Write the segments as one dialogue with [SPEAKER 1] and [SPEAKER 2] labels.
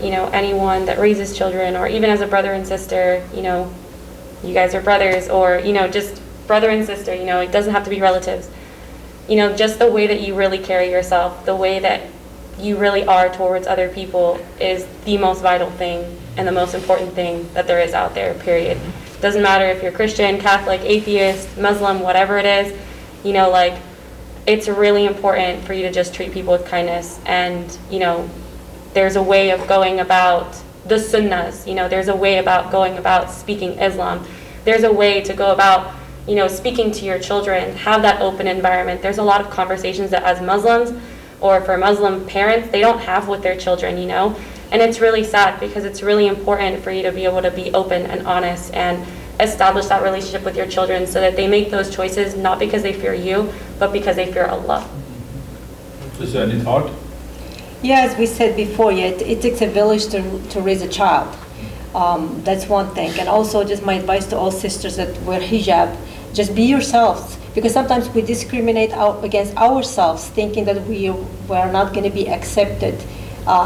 [SPEAKER 1] anyone that raises children, or even as a brother and sister, you guys are brothers, or, just brother and sister, it doesn't have to be relatives. Just the way that you really carry yourself, the way that you really are towards other people is the most vital thing and the most important thing that there is out there, period. Doesn't matter if you're Christian, Catholic, atheist, Muslim, whatever it is, it's really important for you to just treat people with kindness. And, there's a way of going about the Sunnahs, there's a way about going about speaking Islam. There's a way to go about, speaking to your children, have that open environment. There's a lot of conversations that as Muslims or for Muslim parents, they don't have with their children, And it's really sad because it's really important for you to be able to be open and honest and establish that relationship with your children so that they make those choices not because they fear you, but because they fear Allah.
[SPEAKER 2] Is there any thought?
[SPEAKER 3] Yeah, as we said before, it takes a village to raise a child. That's one thing. And also just my advice to all sisters that wear hijab, just be yourselves. Because sometimes we discriminate against ourselves thinking that we are not going to be accepted.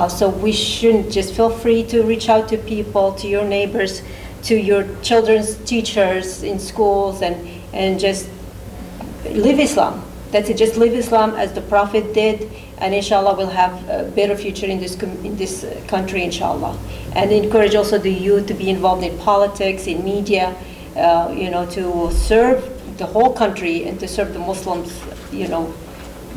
[SPEAKER 3] So we shouldn't. Just feel free to reach out to people, to your neighbors, to your children's teachers in schools, and just live Islam. That's it. Just live Islam as the Prophet did, and inshallah we'll have a better future in this country, inshallah. And encourage also the youth to be involved in politics, in media, to serve the whole country and to serve the Muslims,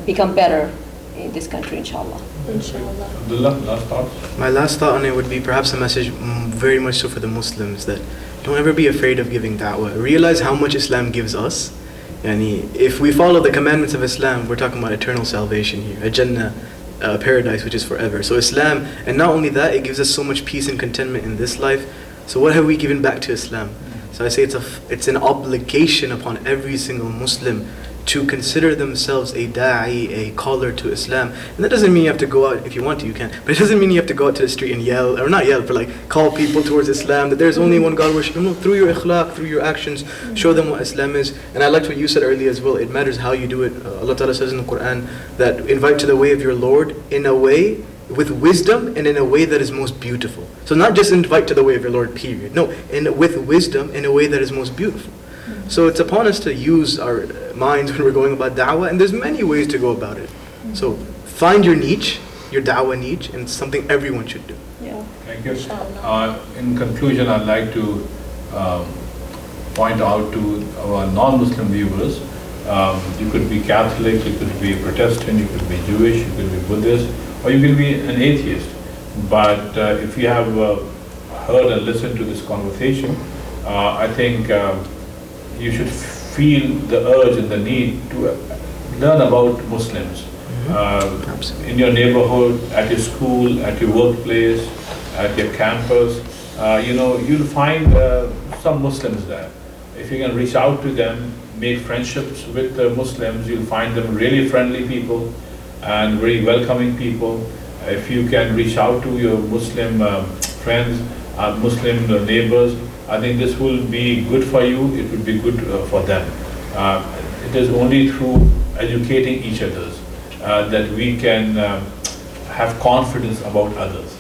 [SPEAKER 3] become better in this country, inshallah.
[SPEAKER 1] Inshallah.
[SPEAKER 2] Abdullah, last thought?
[SPEAKER 4] My last thought on it would be perhaps a message very much so for the Muslims, that don't ever be afraid of giving da'wah. Realize how much Islam gives us. If we follow the commandments of Islam, we're talking about eternal salvation here, a Jannah, paradise which is forever. So Islam, and not only that, it gives us so much peace and contentment in this life. So what have we given back to Islam? So I say it's an obligation upon every single Muslim to consider themselves a da'i, a caller to Islam. And that doesn't mean you have to go out, if you want to, you can. But it doesn't mean you have to go out to the street and yell, or not yell, but call people towards Islam, that there's only one God worship. No, through your ikhlaq, through your actions, show them what Islam is. And I liked what you said earlier as well, it matters how you do it. Allah Ta'ala says in the Quran that invite to the way of your Lord in a way, with wisdom, and in a way that is most beautiful. So not just invite to the way of your Lord, period. No, with wisdom, in a way that is most beautiful. So it's upon us to use our minds when we're going about da'wah, and there's many ways to go about it. So find your niche, your da'wah niche, and it's something everyone should do.
[SPEAKER 3] Yeah.
[SPEAKER 2] Thank you. In conclusion, I'd like to point out to our non-Muslim viewers, you could be Catholic, you could be Protestant, you could be Jewish, you could be Buddhist, or you could be an atheist. But if you have heard and listened to this conversation, I think you should feel the urge and the need to learn about Muslims. In your neighborhood, at your school, at your workplace, at your campus, you'll find some Muslims there. If you can reach out to them, make friendships with the Muslims, you'll find them really friendly people and very welcoming people. If you can reach out to your Muslim friends, Muslim neighbors, I think this will be good for you, it will be good for them. It is only through educating each other that we can have confidence about others.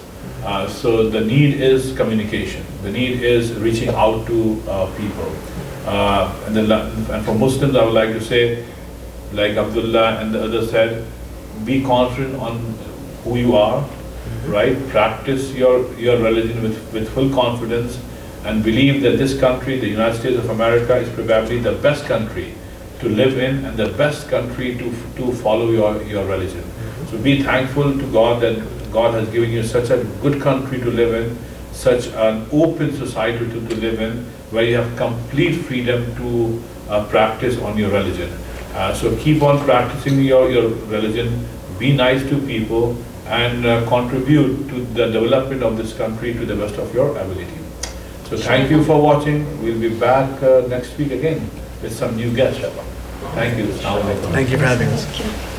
[SPEAKER 2] So the need is communication, the need is reaching out to people. And for Muslims, I would like to say, like Abdullah and the others said, be confident on who you are, right? Practice your religion with full confidence, and believe that this country, the United States of America, is probably the best country to live in and the best country to follow your religion. So be thankful to God that God has given you such a good country to live in, such an open society to live in, where you have complete freedom to practice on your religion. So keep on practicing your religion, be nice to people, and contribute to the development of this country to the best of your ability. So thank you for watching. We'll be back next week again with some new guests. Thank you.
[SPEAKER 4] Thank you for having us.